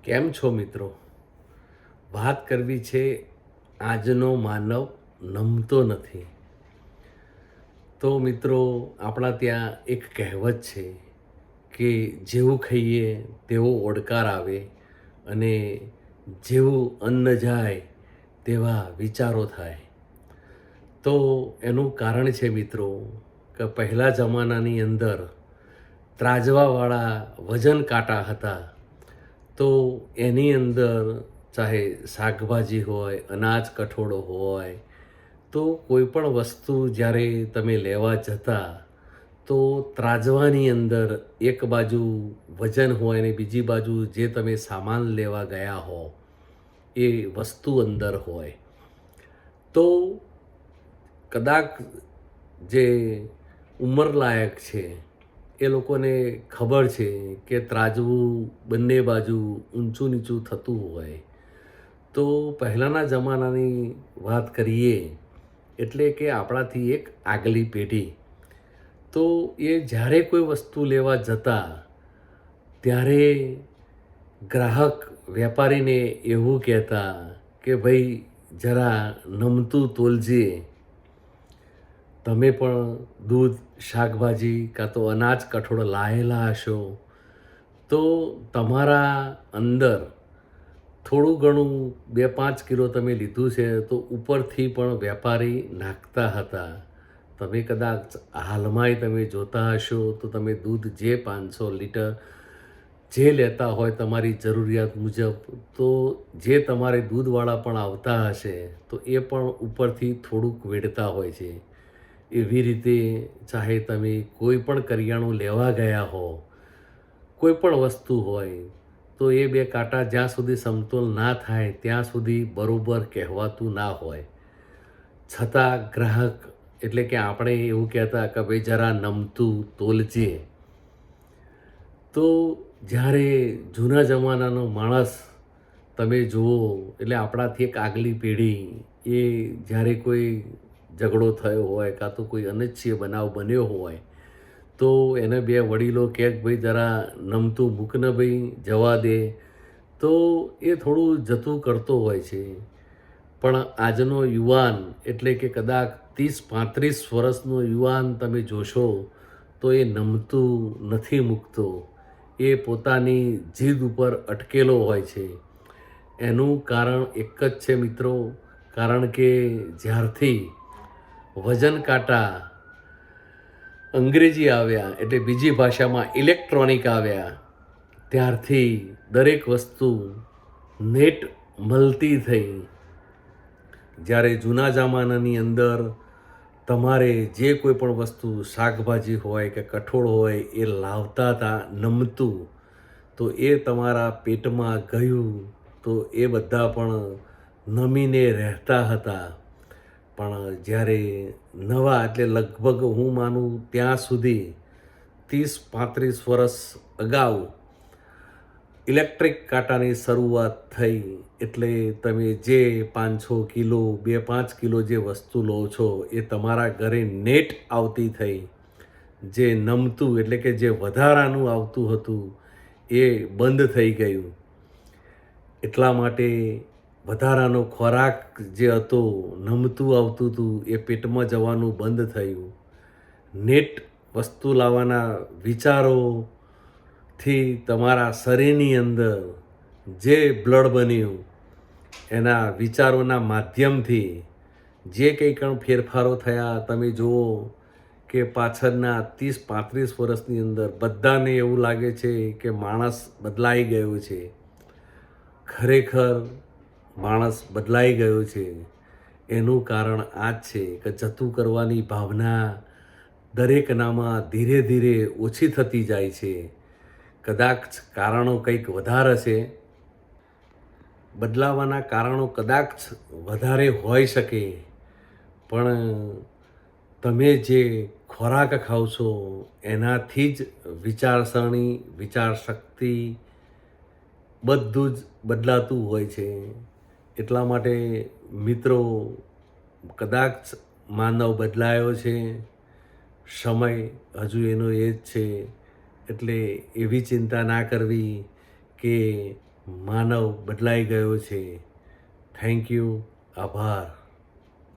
કેમ છો મિત્રો? વાત કરવી છે આજનો માનવ નમતો નથી. તો મિત્રો, આપણા ત્યાં એક કહેવત છે કે જેવું ખાઈએ તેવો ઓડકાર આવે અને જેવું અન્ન જાય તેવા વિચારો થાય. તો એનું કારણ છે મિત્રો કે પહેલા જમાનાની અંદર ત્રાજવાવાળા વજન કાંટા હતા. તો એની અંદર ચાહે શાકભાજી હોય, અનાજ કઠોળ હોય, તો કોઈ પણ વસ્તુ જ્યારે તમે લેવા જતા તો ત્રાજવાની અંદર એક બાજુ વજન હોય અને બીજી બાજુ જે તમે સામાન લેવા ગયા હો એ વસ્તુ અંદર હોય. તો કદાચ જે ઉંમરલાયક છે એ લોકોને ખબર છે કે ત્રાજવું બંને બાજુ ઊંચું નીચું થતું હોય. તો પહેલાંના જમાનાની વાત કરીએ એટલે કે આપણાથી એક આગલી પેઢી, તો એ જ્યારે કોઈ વસ્તુ લેવા જતા ત્યારે ગ્રાહક વેપારીને એવું કહેતા કે ભાઈ જરા નમતું તોલજે. તમે પણ દૂધ, શાકભાજી કાં તો અનાજ કઠોળ લાયેલા હશો તો તમારા અંદર થોડું ઘણું 2-5 કિલો તમે લીધું છે તો ઉપરથી પણ વેપારી નાખતા હતા. તમે કદાચ હાલમાંય તમે જોતા હશો તો તમે દૂધ જે 500 લીટર જે લેતા હોય તમારી જરૂરિયાત મુજબ, તો જે તમારે દૂધવાળા પણ આવતા હશે તો એ પણ ઉપરથી થોડુંક વેડતા હોય છે. એવી રીતે ચાહે તમે કોઈ પણ કરિયાણું લેવા ગયા હો, કોઈ પણ વસ્તુ હોય, તો એ બે કાંટા જ્યાં સુધી સમતોલ ના થાય ત્યાં સુધી બરોબર કહેવાતું ના હોય. છતાં ગ્રાહક એટલે કે આપણે એવું કહેતા કે ભાઈ જરા નમતું તોલજે. તો જ્યારે જૂના જમાનાનો માણસ તમે જુઓ એટલે આપણાથી એક આગલી પેઢી, એ જ્યારે કોઈ ઝઘડો થયો હોય કાં તો કોઈ અનિચ્છનીય બનાવ બન્યો હોય તો એને બે વડીલો કહે કે ભાઈ જરા નમતું મૂક ને ભાઈ, જવા દે. તો એ થોડું જતું કરતો હોય છે. પણ આજનો યુવાન એટલે કે કદાચ 30-35 વર્ષનો યુવાન તમે જોશો તો એ નમતું નથી મૂકતો. એ પોતાની જીદ ઉપર અટકેલો હોય છે. એનું કારણ એક જ છે મિત્રો, કારણ કે જ્યારથી વજન કાંટા અંગ્રેજી આવ્યા એટલે બીજી ભાષામાં ઇલેક્ટ્રોનિક આવ્યા ત્યારથી દરેક વસ્તુ નેટ મળતી થઈ. જ્યારે જૂના જમાનાની અંદર તમારે જે કોઈ પણ વસ્તુ શાકભાજી હોય કે કઠોળ હોય એ લાવતા હતા નમતું, તો એ તમારા પેટમાં ગયું તો એ બધા પણ નમીને રહેતા હતા. પણ જ્યારે નવા એટલે લગભગ હું માનું ત્યાં સુધી 30-35 વર્ષ અગાઉ ઇલેક્ટ્રિક કાંટાની શરૂઆત થઈ એટલે તમે જે 500 કિલો 2-5 કિલો જે વસ્તુ લો છો એ તમારા ઘરે નેટ આવતી થઈ. જે નમતું એટલે કે જે વધારાનું આવતું હતું એ બંધ થઈ ગયું. એટલા માટે વધારાનો ખોરાક જે હતો, નમતું આવતું હતું, એ પેટમાં જવાનું બંધ થયું. નેટ વસ્તુ લાવવાના વિચારોથી તમારા શરીરની અંદર જે બ્લડ બન્યું એના વિચારોના માધ્યમથી જે કંઈ પણ ફેરફારો થયા તમે જુઓ કે પાછળના 30-35 વર્ષની અંદર બધાને એવું લાગે છે કે માણસ બદલાઈ ગયો છે. ખરેખર માણસ બદલાઈ ગયો છે. એનું કારણ આ જ છે કે જતું કરવાની ભાવના દરેકનામાં ધીરે ધીરે ઓછી થતી જાય છે. કદાચ કારણો કંઈક વધારે છે, બદલાવાના કારણો કદાચ વધારે હોઈ શકે, પણ તમે જે ખોરાક ખાઓ છો એનાથી જ વિચારસરણી, વિચારશક્તિ બધું જ બદલાતું હોય છે. એટલા માટે મિત્રો, કદાચ માનવ બદલાયો છે, સમય હજુ એનો એ જ છે. એટલે એવી ચિંતા ના કરવી કે માનવ બદલાઈ ગયો છે. Thank you. આભાર.